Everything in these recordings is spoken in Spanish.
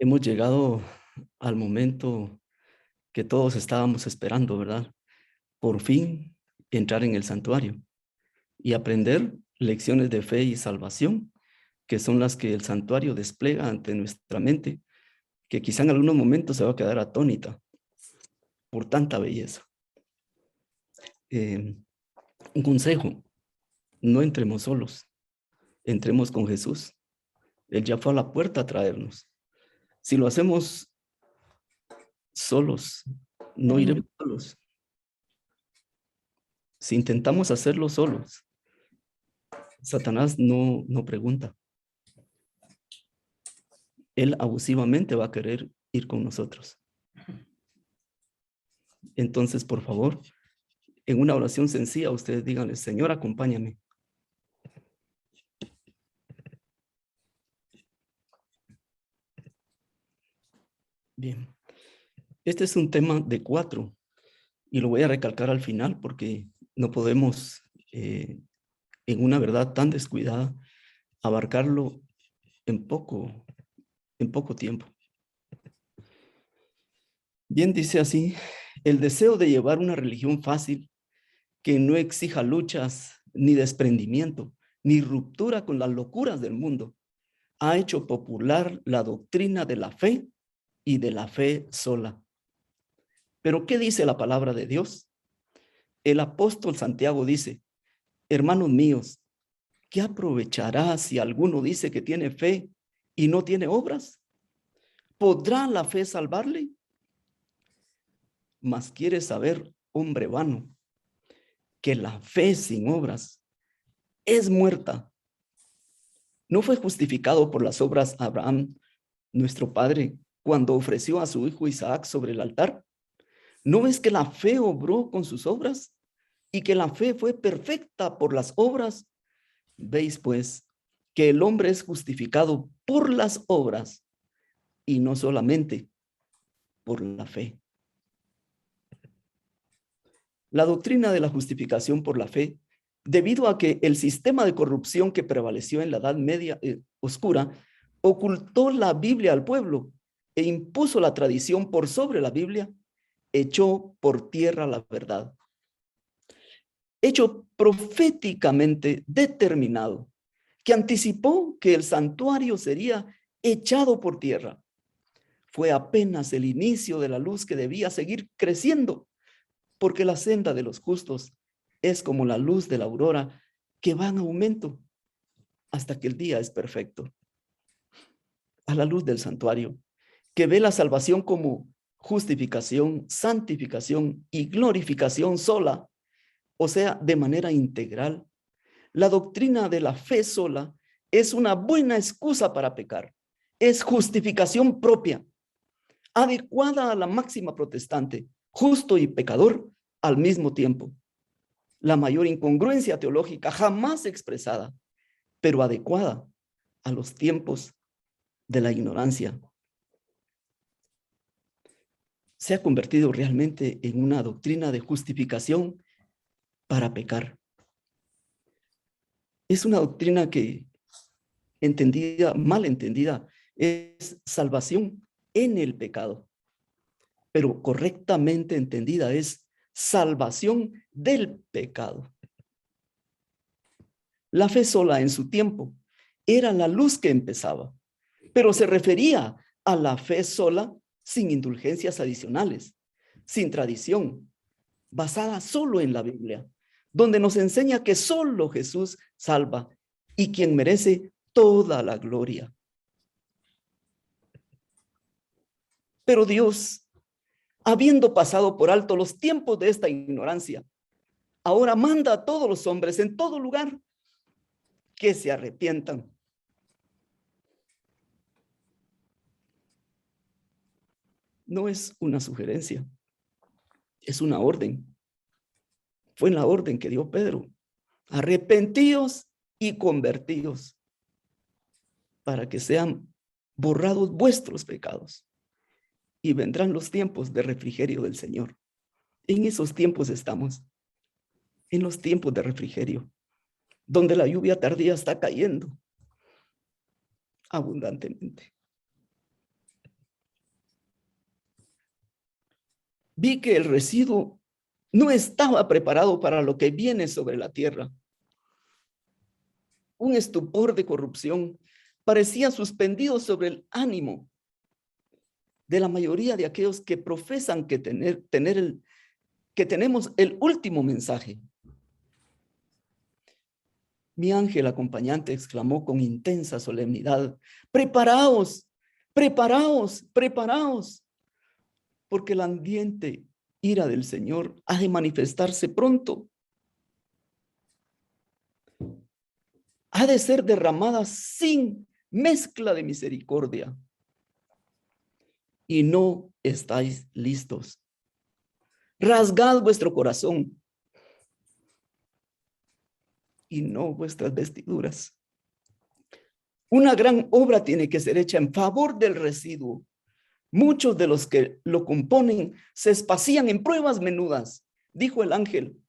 Hemos llegado al momento que todos estábamos esperando, ¿verdad? Por fin entrar en el santuario y aprender lecciones de fe y salvación, que son las que el santuario despliega ante nuestra mente, que quizá en algunos momentos se va a quedar atónita por tanta belleza. Un consejo: no entremos solos, entremos con Jesús. Él ya fue a la puerta a traernos. Si lo hacemos solos, no iremos solos. Si intentamos hacerlo solos, Satanás no pregunta. Él abusivamente va a querer ir con nosotros. Entonces, por favor, en una oración sencilla, ustedes díganle: Señor, acompáñame. Bien. Este es un tema de 4 y lo voy a recalcar al final porque no podemos, en una verdad tan descuidada, abarcarlo en poco tiempo. Bien, dice así: el deseo de llevar una religión fácil que no exija luchas, ni desprendimiento, ni ruptura con las locuras del mundo, ha hecho popular la doctrina de la fe y de la fe sola. Pero ¿qué dice la palabra de Dios? El apóstol Santiago dice: hermanos míos, ¿qué aprovechará si alguno dice que tiene fe y no tiene obras? ¿Podrá la fe salvarle? Mas quiere saber, hombre vano, que la fe sin obras es muerta. ¿No fue justificado por las obras Abraham, nuestro padre, cuando ofreció a su hijo Isaac sobre el altar? ¿No ves que la fe obró con sus obras y que la fe fue perfecta por las obras? Veis pues que el hombre es justificado por las obras y no solamente por la fe. La doctrina de la justificación por la fe, debido a que el sistema de corrupción que prevaleció en la Edad Media oscura ocultó la Biblia al pueblo e impuso la tradición por sobre la Biblia, echó por tierra la verdad. Hecho proféticamente determinado, que anticipó que el santuario sería echado por tierra. Fue apenas el inicio de la luz que debía seguir creciendo, porque la senda de los justos es como la luz de la aurora, que va en aumento hasta que el día es perfecto. A la luz del santuario, que ve la salvación como justificación, santificación y glorificación sola, o sea, de manera integral, la doctrina de la fe sola es una buena excusa para pecar. Es justificación propia, adecuada a la máxima protestante, justo y pecador al mismo tiempo. La mayor incongruencia teológica jamás expresada, pero adecuada a los tiempos de la ignorancia. Se ha convertido realmente en una doctrina de justificación para pecar. Es una doctrina que, entendida, mal entendida, es salvación en el pecado, pero correctamente entendida es salvación del pecado. La fe sola en su tiempo era la luz que empezaba, pero se refería a la fe sola sin indulgencias adicionales, sin tradición, basada solo en la Biblia, donde nos enseña que solo Jesús salva y quien merece toda la gloria. Pero Dios, habiendo pasado por alto los tiempos de esta ignorancia, ahora manda a todos los hombres en todo lugar que se arrepientan. No es una sugerencia, es una orden. Fue en la orden que dio Pedro: arrepentíos y convertíos para que sean borrados vuestros pecados y vendrán los tiempos de refrigerio del Señor. En esos tiempos estamos, en los tiempos de refrigerio, donde la lluvia tardía está cayendo abundantemente. vi que el residuo no estaba preparado para lo que viene sobre la tierra. Un estupor de corrupción parecía suspendido sobre el ánimo de la mayoría de aquellos que profesan que tenemos el último mensaje. Mi ángel acompañante exclamó con intensa solemnidad: preparaos, preparaos, preparaos, porque la ardiente ira del Señor ha de manifestarse pronto. Ha de ser derramada sin mezcla de misericordia. Y no estáis listos. Rasgad vuestro corazón y no vuestras vestiduras. Una gran obra tiene que ser hecha en favor del residuo. Muchos de los que lo componen se espacían en pruebas menudas. Dijo el ángel: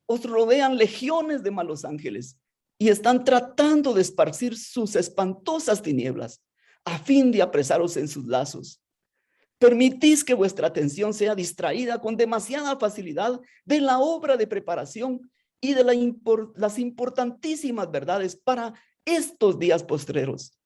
os rodean legiones de malos ángeles y están tratando de esparcir sus espantosas tinieblas a fin de apresaros en sus lazos. Permitís que vuestra atención sea distraída con demasiada facilidad de la obra de preparación y de las importantísimas verdades para estos días postreros.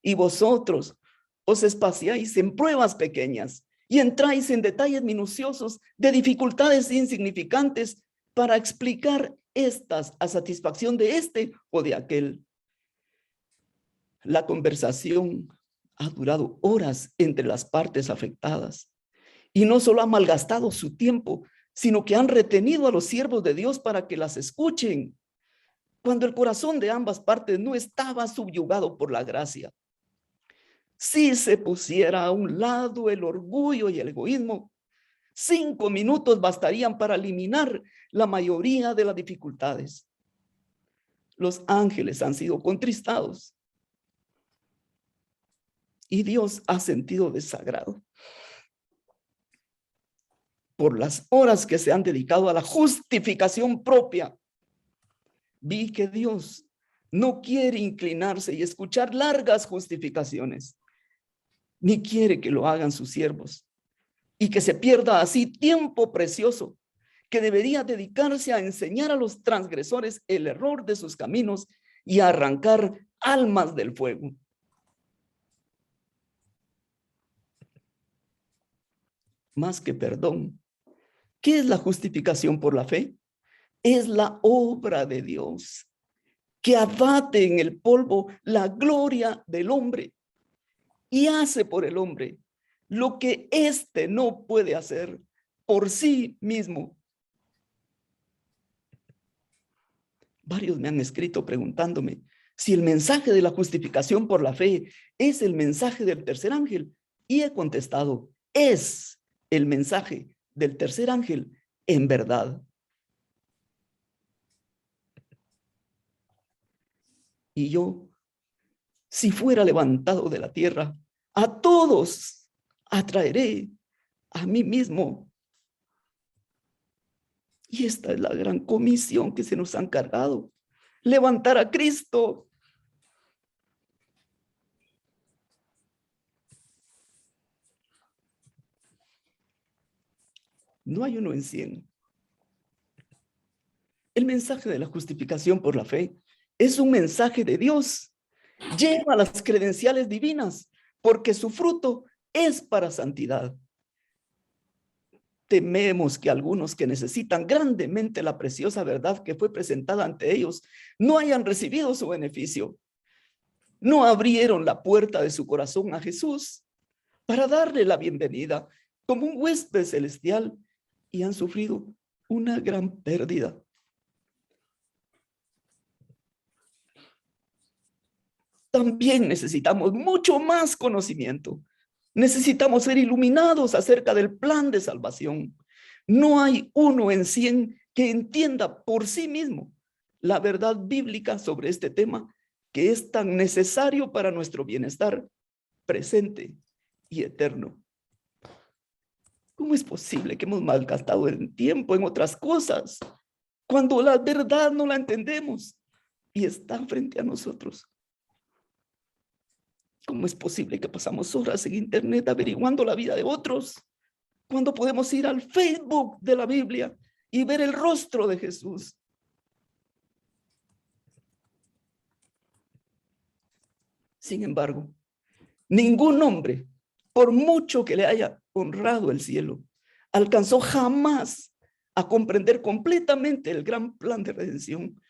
Y vosotros os espaciáis en pruebas pequeñas y entráis en detalles minuciosos de dificultades insignificantes para explicar estas a satisfacción de este o de aquel. La conversación ha durado horas entre las partes afectadas y no solo ha malgastado su tiempo, sino que han retenido a los siervos de Dios para que las escuchen, cuando el corazón de ambas partes no estaba subyugado por la gracia. Si se pusiera a un lado el orgullo y el egoísmo, 5 minutos bastarían para eliminar la mayoría de las dificultades. Los ángeles han sido contristados y Dios ha sentido desagrado por las horas que se han dedicado a la justificación propia. Vi que Dios no quiere inclinarse y escuchar largas justificaciones, ni quiere que lo hagan sus siervos, y que se pierda así tiempo precioso que debería dedicarse a enseñar a los transgresores el error de sus caminos y a arrancar almas del fuego. Más que perdón, ¿qué es la justificación por la fe? Es la obra de Dios que abate en el polvo la gloria del hombre y hace por el hombre lo que éste no puede hacer por sí mismo. Varios me han escrito preguntándome si el mensaje de la justificación por la fe es el mensaje del tercer ángel, y he contestado: es el mensaje del tercer ángel en verdad. Y yo, si fuera levantado de la tierra, a todos atraeré a mí mismo. Y esta es la gran comisión que se nos ha encargado: levantar a Cristo. No hay uno en 100. El mensaje de la justificación por la fe es un mensaje de Dios. Lleva las credenciales divinas porque su fruto es para santidad. Tememos que algunos que necesitan grandemente la preciosa verdad que fue presentada ante ellos no hayan recibido su beneficio. No abrieron la puerta de su corazón a Jesús para darle la bienvenida como un huésped celestial y han sufrido una gran pérdida. También necesitamos mucho más conocimiento. Necesitamos ser iluminados acerca del plan de salvación. No hay uno en 100 que entienda por sí mismo la verdad bíblica sobre este tema, que es tan necesario para nuestro bienestar presente y eterno. ¿Cómo es posible que hemos malgastado el tiempo en otras cosas cuando la verdad no la entendemos y está frente a nosotros? ¿Cómo es posible que pasamos horas en internet averiguando la vida de otros Cuando podemos ir al Facebook de la Biblia y ver el rostro de Jesús. Sin embargo, ningún hombre, por mucho que le haya honrado el cielo, alcanzó jamás a comprender completamente el gran plan de redención,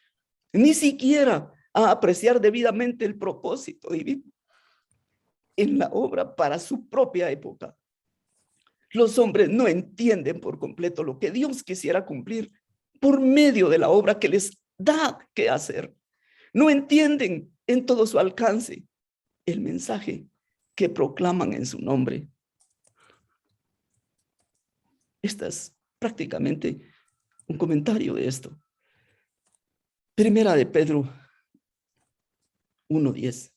ni siquiera a apreciar debidamente el propósito divino en la obra para su propia época. Los hombres no entienden por completo lo que Dios quisiera cumplir por medio de la obra que les da que hacer. No entienden en todo su alcance el mensaje que proclaman en su nombre. Este es prácticamente un comentario de esto. Primera de Pedro 1:10.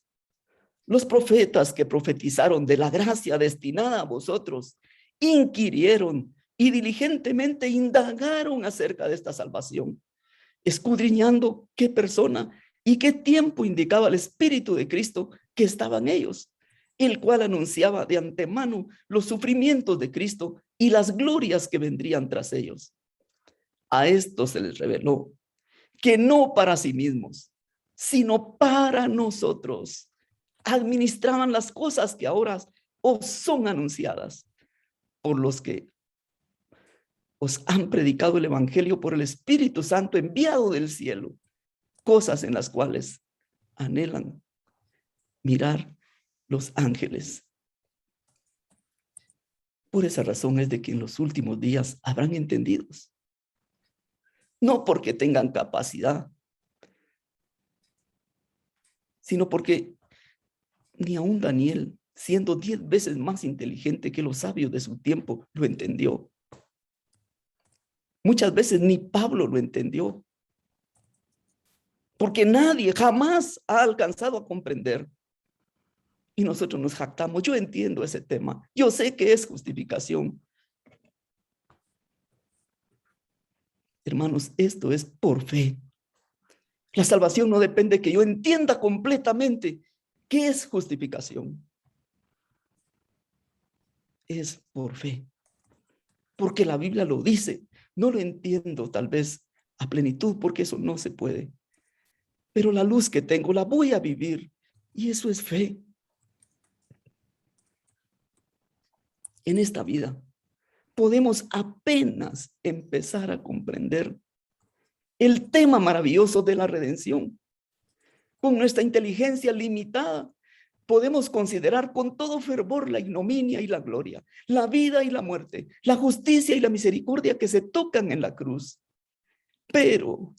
Los profetas que profetizaron de la gracia destinada a vosotros inquirieron y diligentemente indagaron acerca de esta salvación, escudriñando qué persona y qué tiempo indicaba el Espíritu de Cristo que estaba en ellos, el cual anunciaba de antemano los sufrimientos de Cristo y las glorias que vendrían tras ellos. A esto se les reveló que no para sí mismos, sino para nosotros, administraban las cosas que ahora os son anunciadas por los que os han predicado el evangelio por el Espíritu Santo enviado del cielo, cosas en las cuales anhelan mirar los ángeles. Por esa razón es de que en los últimos días habrán entendidos, no porque tengan capacidad, sino porque ni aun Daniel, siendo 10 veces más inteligente que los sabios de su tiempo, lo entendió. Muchas veces ni Pablo lo entendió, porque nadie jamás ha alcanzado a comprender. Y nosotros nos jactamos. Yo entiendo ese tema. Yo sé que es justificación. Hermanos, esto es por fe. La salvación no depende de que yo entienda completamente qué es justificación. Es por fe. Porque la Biblia lo dice. No lo entiendo tal vez a plenitud, porque eso no se puede. Pero la luz que tengo la voy a vivir. Y eso es fe. En esta vida podemos apenas empezar a comprender el tema maravilloso de la redención. Con nuestra inteligencia limitada, podemos considerar con todo fervor la ignominia y la gloria, la vida y la muerte, la justicia y la misericordia que se tocan en la cruz. Pero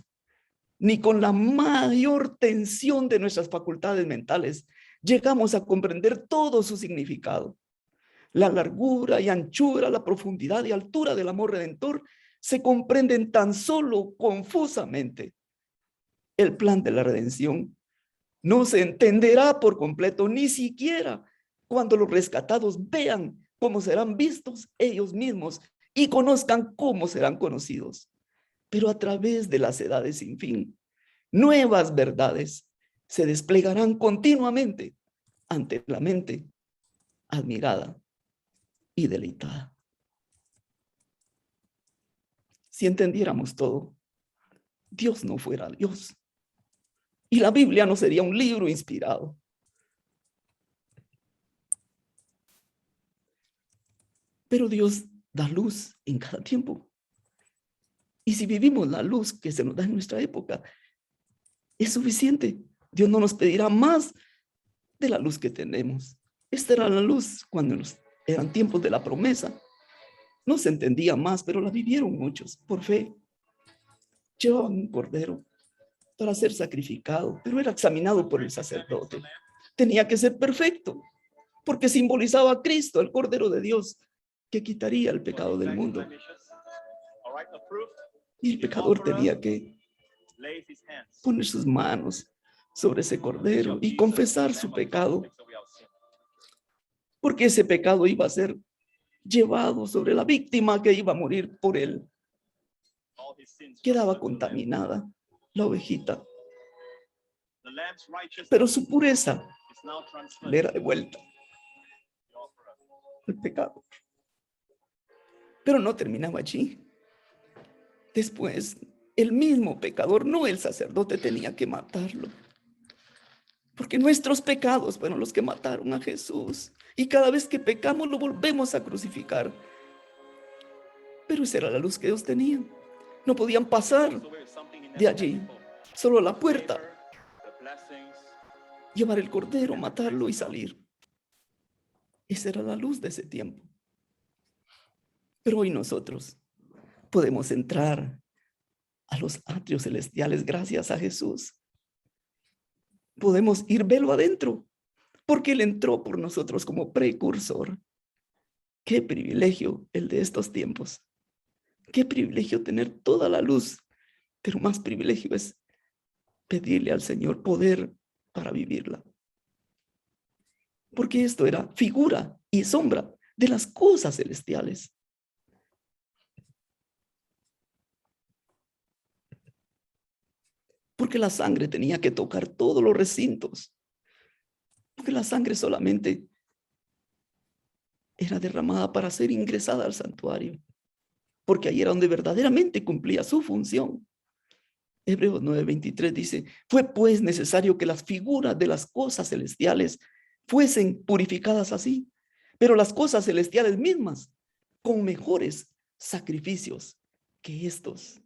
ni con la mayor tensión de nuestras facultades mentales llegamos a comprender todo su significado. La largura y anchura, la profundidad y altura del amor redentor se comprenden tan solo confusamente. El plan de la redención no se entenderá por completo, ni siquiera cuando los rescatados vean cómo serán vistos ellos mismos y conozcan cómo serán conocidos. Pero a través de las edades sin fin, nuevas verdades se desplegarán continuamente ante la mente admirada y deleitada. Si entendiéramos todo, Dios no fuera Dios. Y la Biblia no sería un libro inspirado. Pero Dios da luz en cada tiempo. Y si vivimos la luz que se nos da en nuestra época, es suficiente. Dios no nos pedirá más de la luz que tenemos. Esta era la luz cuando eran tiempos de la promesa. No se entendía más, pero la vivieron muchos por fe. Llevaban un cordero para ser sacrificado, pero era examinado por el sacerdote. Tenía que ser perfecto, porque simbolizaba a Cristo, el Cordero de Dios, que quitaría el pecado del mundo. Y el pecador tenía que poner sus manos sobre ese cordero y confesar su pecado, porque ese pecado iba a ser llevado sobre la víctima que iba a morir por él. Quedaba contaminada la ovejita, pero su pureza le era devuelta el pecado. Pero no terminaba allí. Después, el mismo pecador, no el sacerdote, tenía que matarlo. Porque nuestros pecados fueron los que mataron a Jesús. Y cada vez que pecamos lo volvemos a crucificar. Pero esa era la luz que ellos tenían. No podían pasar de allí. Solo la puerta. Llevar el cordero, matarlo y salir. Esa era la luz de ese tiempo. Pero hoy nosotros podemos entrar a los atrios celestiales gracias a Jesús. Podemos ir velo adentro, porque Él entró por nosotros como precursor. Qué privilegio el de estos tiempos. Qué privilegio tener toda la luz, pero más privilegio es pedirle al Señor poder para vivirla. Porque esto era figura y sombra de las cosas celestiales. Porque la sangre tenía que tocar todos los recintos. Porque la sangre solamente era derramada para ser ingresada al santuario. Porque ahí era donde verdaderamente cumplía su función. Hebreos 9:23 dice, fue pues necesario que las figuras de las cosas celestiales fuesen purificadas así, pero las cosas celestiales mismas con mejores sacrificios que estos.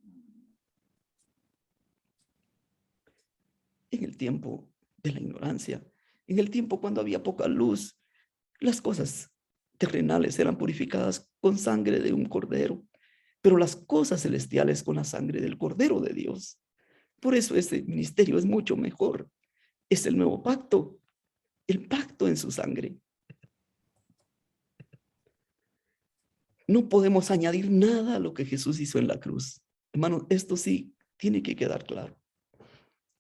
En el tiempo de la ignorancia, en el tiempo cuando había poca luz, las cosas terrenales eran purificadas con sangre de un cordero, pero las cosas celestiales con la sangre del Cordero de Dios. Por eso este ministerio es mucho mejor. Es el nuevo pacto, el pacto en su sangre. No podemos añadir nada a lo que Jesús hizo en la cruz. Hermanos, esto sí tiene que quedar claro.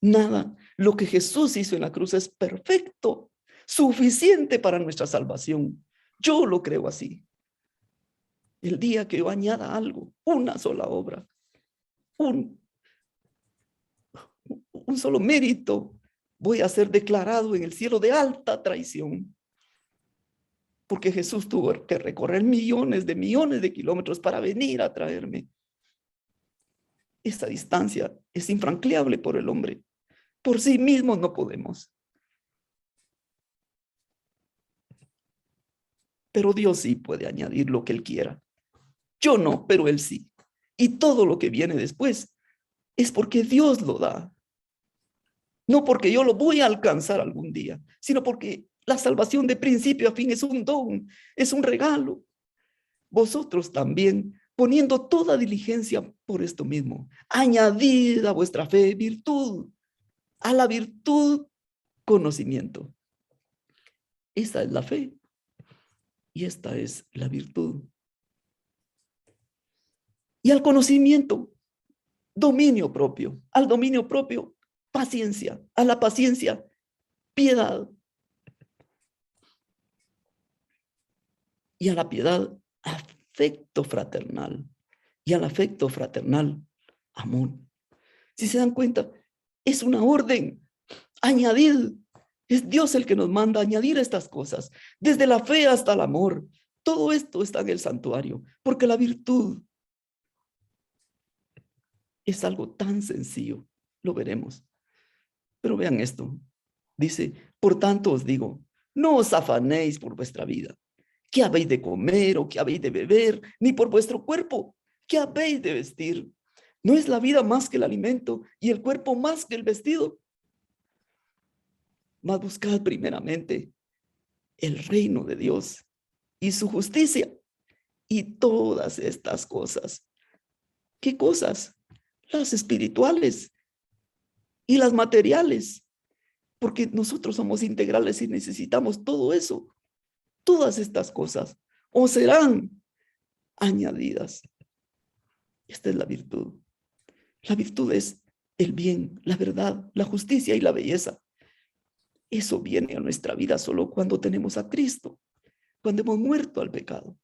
Nada. Lo que Jesús hizo en la cruz es perfecto, suficiente para nuestra salvación. Yo lo creo así. El día que yo añada algo, una sola obra, un solo mérito, voy a ser declarado en el cielo de alta traición. Porque Jesús tuvo que recorrer millones de kilómetros para venir a traerme. Esta distancia es infranqueable por el hombre. Por sí mismo no podemos. Pero Dios sí puede añadir lo que Él quiera. Yo no, pero Él sí. Y todo lo que viene después es porque Dios lo da. No porque yo lo voy a alcanzar algún día, sino porque la salvación de principio a fin es un don, es un regalo. Vosotros también, poniendo toda diligencia por esto mismo, añadid a vuestra fe virtud, a la virtud conocimiento. Esta es la fe y esta es la virtud. Y al conocimiento, dominio propio, al dominio propio, paciencia, a la paciencia, piedad. Y a la piedad, afecto fraternal. Y al afecto fraternal, amor. Si se dan cuenta, es una orden. Añadid. Es Dios el que nos manda a añadir estas cosas. Desde la fe hasta el amor. Todo esto está en el santuario. Porque la virtud es algo tan sencillo. Lo veremos. Pero vean esto. Dice, por tanto os digo, no os afanéis por vuestra vida. ¿Qué habéis de comer o qué habéis de beber? Ni por vuestro cuerpo. ¿Qué habéis de vestir? ¿No es la vida más que el alimento y el cuerpo más que el vestido? Mas buscad primeramente el reino de Dios y su justicia y todas estas cosas. ¿Qué cosas? Las espirituales y las materiales, porque nosotros somos integrales y necesitamos todo eso. Todas estas cosas o serán añadidas. Esta es la virtud. La virtud es el bien, la verdad, la justicia y la belleza. Eso viene a nuestra vida solo cuando tenemos a Cristo, cuando hemos muerto al pecado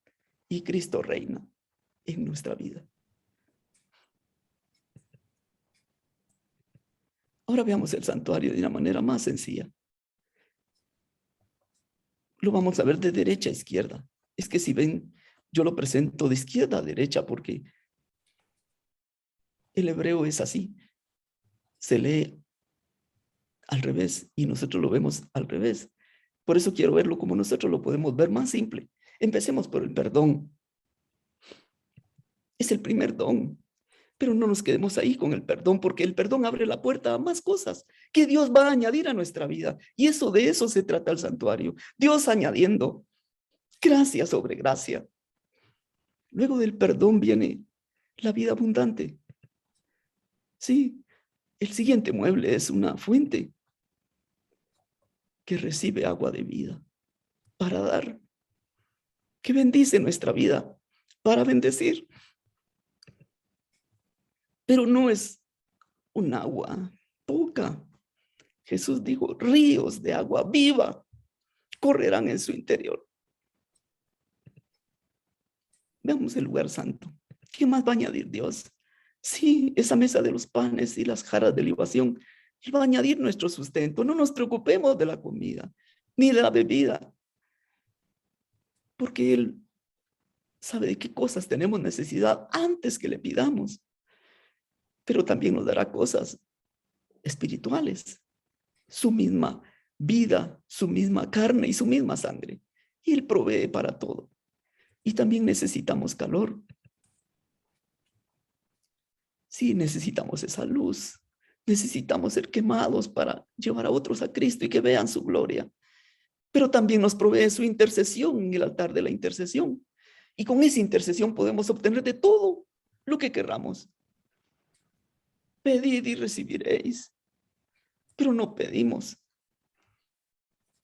y Cristo reina en nuestra vida. Ahora veamos el santuario de una manera más sencilla. Lo vamos a ver de derecha a izquierda. Es que si ven, yo lo presento de izquierda a derecha porque el hebreo es así. Se lee al revés y nosotros lo vemos al revés. Por eso quiero verlo como nosotros lo podemos ver, más simple. Empecemos por el perdón. Es el primer don. Pero no nos quedemos ahí con el perdón, porque el perdón abre la puerta a más cosas que Dios va a añadir a nuestra vida. Y de eso se trata el santuario. Dios añadiendo gracia sobre gracia. Luego del perdón viene la vida abundante. Sí, el siguiente mueble es una fuente que recibe agua de vida para dar, que bendice nuestra vida para bendecir. Pero no es un agua poca. Jesús dijo, ríos de agua viva correrán en su interior. Veamos el lugar santo. ¿Qué más va a añadir Dios? Sí, esa mesa de los panes y las jarras de libación. Él va a añadir nuestro sustento. No nos preocupemos de la comida ni de la bebida, porque Él sabe de qué cosas tenemos necesidad antes que le pidamos. Pero también nos dará cosas espirituales, su misma vida, su misma carne y su misma sangre. Y Él provee para todo. Y también necesitamos calor. Sí, necesitamos esa luz. Necesitamos ser quemados para llevar a otros a Cristo y que vean su gloria. Pero también nos provee su intercesión en el altar de la intercesión. Y con esa intercesión podemos obtener de todo lo que querramos. Pedid y recibiréis. Pero no pedimos.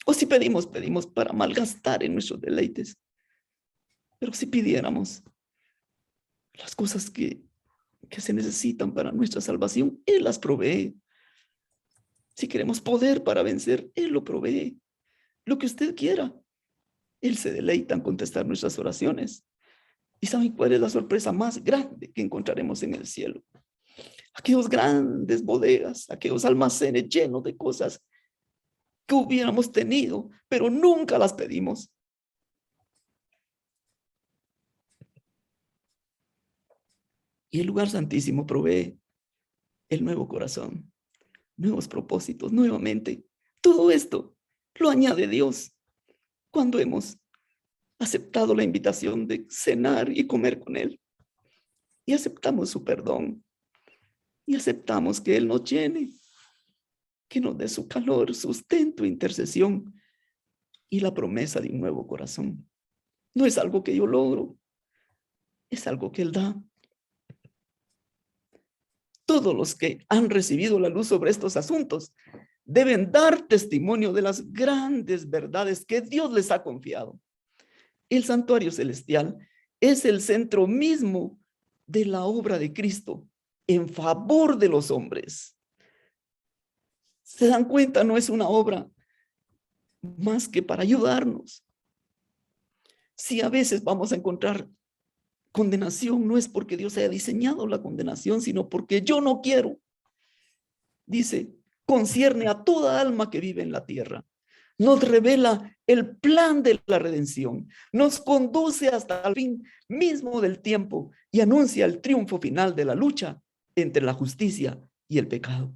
O si pedimos, pedimos para malgastar en nuestros deleites. Pero si pidiéramos las cosas que se necesitan para nuestra salvación, Él las provee. Si queremos poder para vencer, Él lo provee. Lo que usted quiera, Él se deleita en contestar nuestras oraciones. ¿Y saben cuál es la sorpresa más grande que encontraremos en el cielo? Aquellos grandes bodegas, aquellos almacenes llenos de cosas que hubiéramos tenido, pero nunca las pedimos. Y el lugar santísimo provee el nuevo corazón, nuevos propósitos, nuevamente. Todo esto lo añade Dios cuando hemos aceptado la invitación de cenar y comer con Él. Y aceptamos su perdón. Y aceptamos que Él nos llene, que nos dé su calor, sustento, intercesión y la promesa de un nuevo corazón. No es algo que yo logro, es algo que Él da. Todos los que han recibido la luz sobre estos asuntos deben dar testimonio de las grandes verdades que Dios les ha confiado. El santuario celestial es el centro mismo de la obra de Cristo en favor de los hombres. ¿Se dan cuenta? No es una obra más que para ayudarnos. Si a veces vamos a encontrar condenación, no es porque Dios haya diseñado la condenación, sino porque yo no quiero. Dice, concierne a toda alma que vive en la tierra. Nos revela el plan de la redención, nos conduce hasta el fin mismo del tiempo y anuncia el triunfo final de la lucha entre la justicia y el pecado.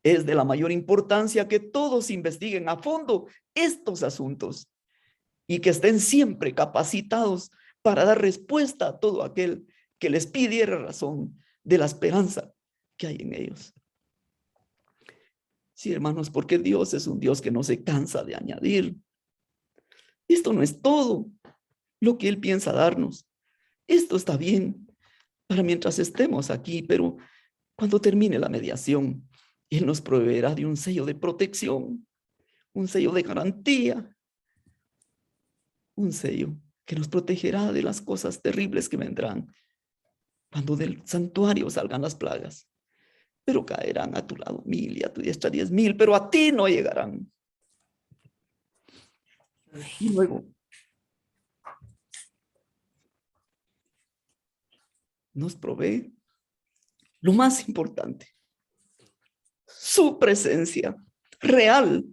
Es de la mayor importancia que todos investiguen a fondo estos asuntos y que estén siempre capacitados para dar respuesta a todo aquel que les pidiera razón de la esperanza que hay en ellos. Sí, hermanos, porque Dios es un Dios que no se cansa de añadir. Esto no es todo lo que Él piensa darnos. Esto está bien para mientras estemos aquí, pero cuando termine la mediación, Él nos proveerá de un sello de protección, un sello de garantía, un sello que nos protegerá de las cosas terribles que vendrán cuando del santuario salgan las plagas. Pero caerán a tu lado 1000 y a tu diestra 10,000, pero a ti no llegarán. Y luego nos provee lo más importante, su presencia real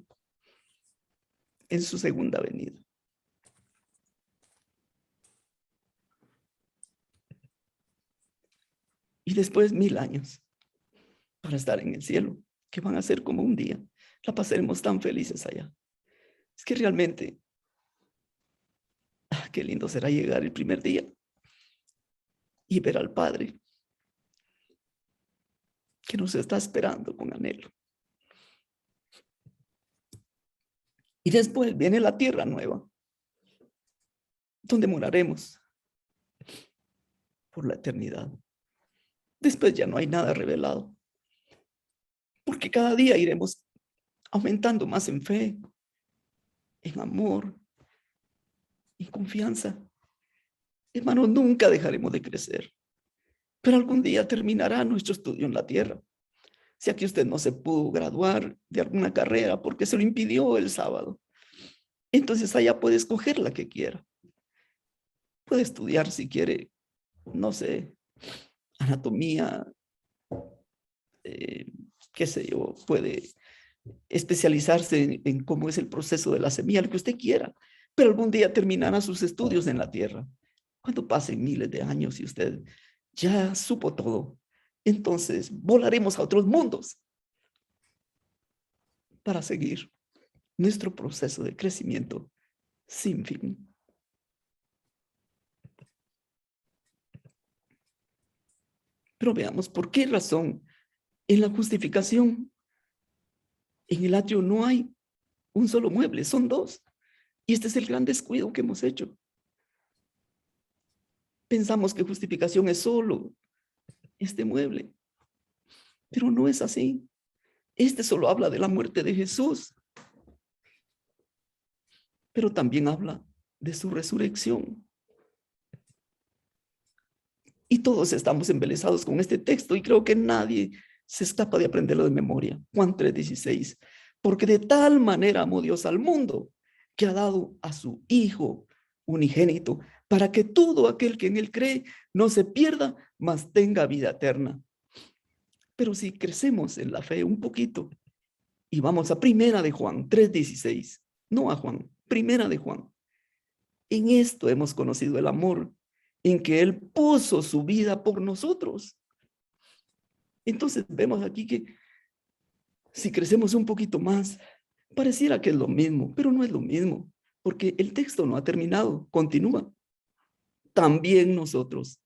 en su segunda venida. y después 1000 años para estar en el cielo, que van a ser como un día. La pasaremos tan felices allá. Es que realmente, qué lindo será llegar el primer día y ver al Padre que nos está esperando con anhelo. Y después viene la tierra nueva, donde moraremos por la eternidad. Después ya no hay nada revelado, porque cada día iremos aumentando más en fe, en amor, en confianza. Hermanos, nunca dejaremos de crecer, pero algún día terminará nuestro estudio en la tierra. Si aquí usted no se pudo graduar de alguna carrera porque se lo impidió el sábado, entonces allá puede escoger la que quiera. Puede estudiar si quiere, no sé, anatomía, qué sé yo, puede especializarse en cómo es el proceso de la semilla, lo que usted quiera, pero algún día terminará sus estudios en la tierra. Cuando pasen miles de años y usted ya supo todo, entonces volaremos a otros mundos para seguir nuestro proceso de crecimiento sin fin. Pero veamos por qué razón en la justificación en el atrio no hay un solo mueble, son dos. Y este es el gran descuido que hemos hecho. Pensamos que justificación es solo este mueble, pero no es así. Este solo habla de la muerte de Jesús, pero también habla de su resurrección. Y todos estamos embelesados con este texto y creo que nadie se escapa de aprenderlo de memoria. Juan 3:16. Porque de tal manera amó Dios al mundo que ha dado a su Hijo unigénito para que todo aquel que en él cree no se pierda, mas tenga vida eterna. Pero si crecemos en la fe un poquito y vamos a Primera de Juan 3:16, no a Juan, Primera de Juan. En esto hemos conocido el amor, en que Él puso su vida por nosotros. Entonces vemos aquí que si crecemos un poquito más, pareciera que es lo mismo, pero no es lo mismo, porque el texto no ha terminado, continúa. También nosotros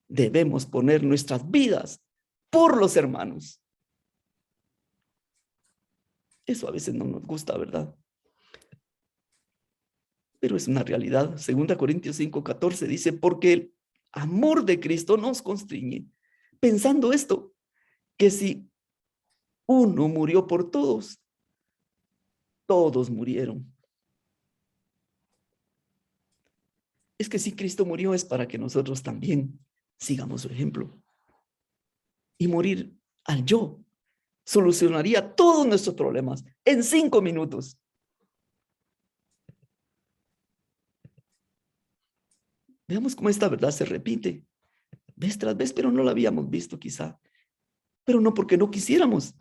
debemos poner nuestras vidas por los hermanos. Eso a veces no nos gusta, ¿verdad? Pero es una realidad. 2 Corintios 5:14 dice, porque el amor de Cristo nos constriñe, pensando esto, que si uno murió por todos, todos murieron. Es que si Cristo murió es para que nosotros también sigamos su ejemplo. Y morir al yo solucionaría todos nuestros problemas en 5 minutos. Veamos cómo esta verdad se repite vez tras vez, pero no la habíamos visto quizá. Pero no porque no quisiéramos,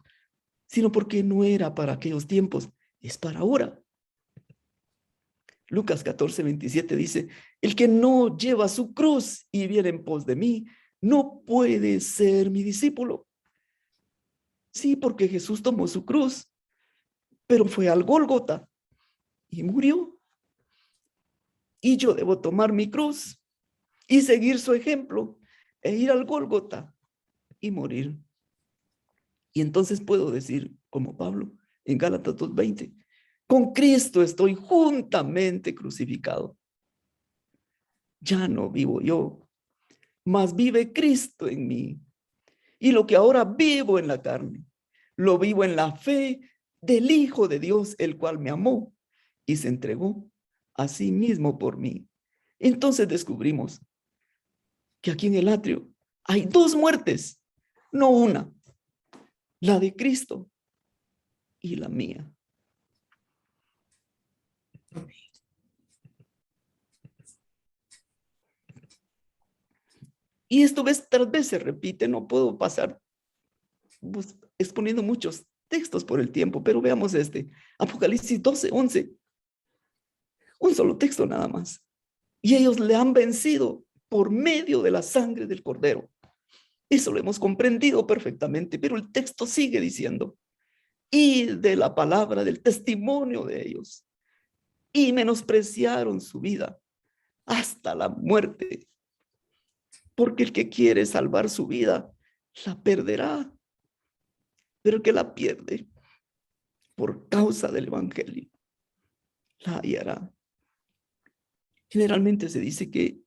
sino porque no era para aquellos tiempos, es para ahora. Lucas 14:27 dice, el que no lleva su cruz y viene en pos de mí, no puede ser mi discípulo. Sí, porque Jesús tomó su cruz, pero fue al Gólgota y murió. Y yo debo tomar mi cruz y seguir su ejemplo e ir al Gólgota y morir. Y entonces puedo decir, como Pablo, en Gálatas 2:20, con Cristo estoy juntamente crucificado. Ya no vivo yo, mas vive Cristo en mí. Y lo que ahora vivo en la carne, lo vivo en la fe del Hijo de Dios, el cual me amó y se entregó a sí mismo por mí. Entonces descubrimos que aquí en el atrio hay 2 muertes, no una, la de Cristo y la mía. Y esto vez tras vez se repite, no puedo pasar exponiendo muchos textos por el tiempo, pero veamos este, Apocalipsis 12:11, un solo texto nada más. Y ellos le han vencido por medio de la sangre del Cordero. Eso lo hemos comprendido perfectamente, pero el texto sigue diciendo, y de la palabra del testimonio de ellos, y menospreciaron su vida hasta la muerte, porque el que quiere salvar su vida, la perderá, pero el que la pierde por causa del evangelio, la hallará. Generalmente se dice que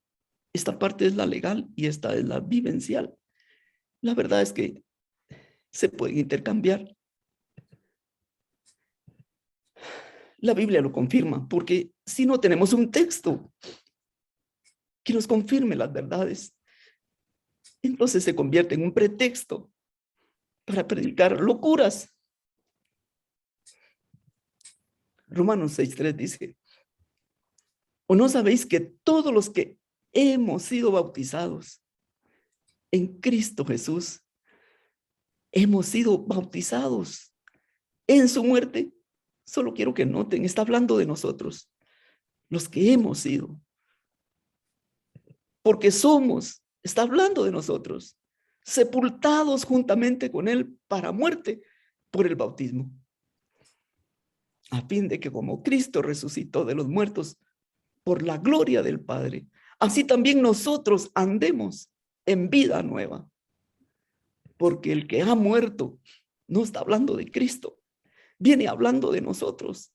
esta parte es la legal y esta es la vivencial. La verdad es que se pueden intercambiar. La Biblia lo confirma, porque si no tenemos un texto que nos confirme las verdades, entonces se convierte en un pretexto para predicar locuras. Romanos 6:3 dice, ¿o no sabéis que todos los que hemos sido bautizados en Cristo Jesús, hemos sido bautizados en su muerte? Solo quiero que noten, está hablando de nosotros, los que hemos sido, porque somos, está hablando de nosotros, sepultados juntamente con él para muerte por el bautismo, a fin de que como Cristo resucitó de los muertos por la gloria del Padre, así también nosotros andemos en vida nueva. Porque el que ha muerto no está hablando de Cristo, viene hablando de nosotros.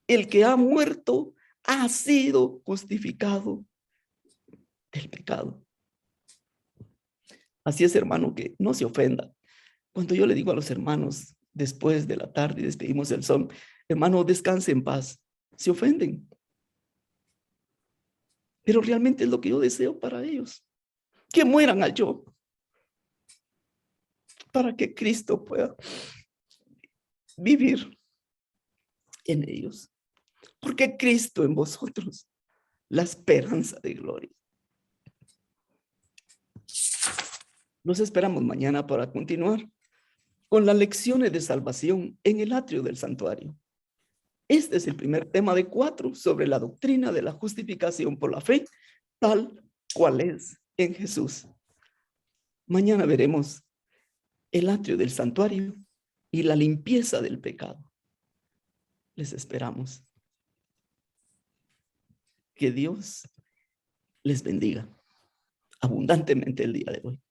El que ha muerto ha sido justificado del pecado. Así es, hermano, que no se ofenda. Cuando yo le digo a los hermanos después de la tarde y despedimos el sol, hermano, descanse en paz, se ofenden. Pero realmente es lo que yo deseo para ellos, que mueran al yo, para que Cristo pueda vivir en ellos. Porque Cristo en vosotros, la esperanza de gloria. Los esperamos mañana para continuar con las lecciones de salvación en el atrio del santuario. Este es el primer tema de 4 sobre la doctrina de la justificación por la fe, tal cual es en Jesús. Mañana veremos el atrio del santuario y la limpieza del pecado. Les esperamos. Que Dios les bendiga abundantemente el día de hoy.